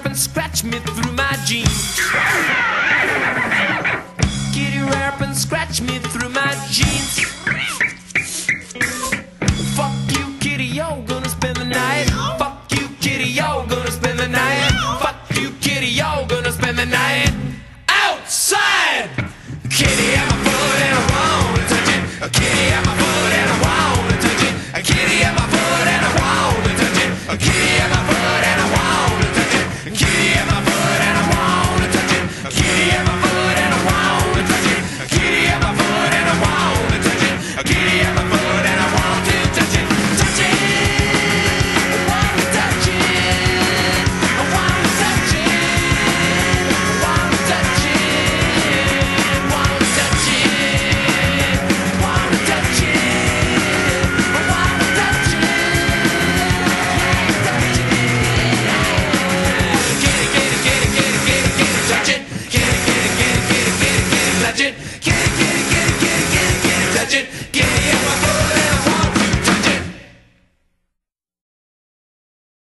up and scratch me through my jeans. Kitty, up and scratch me through my jeans.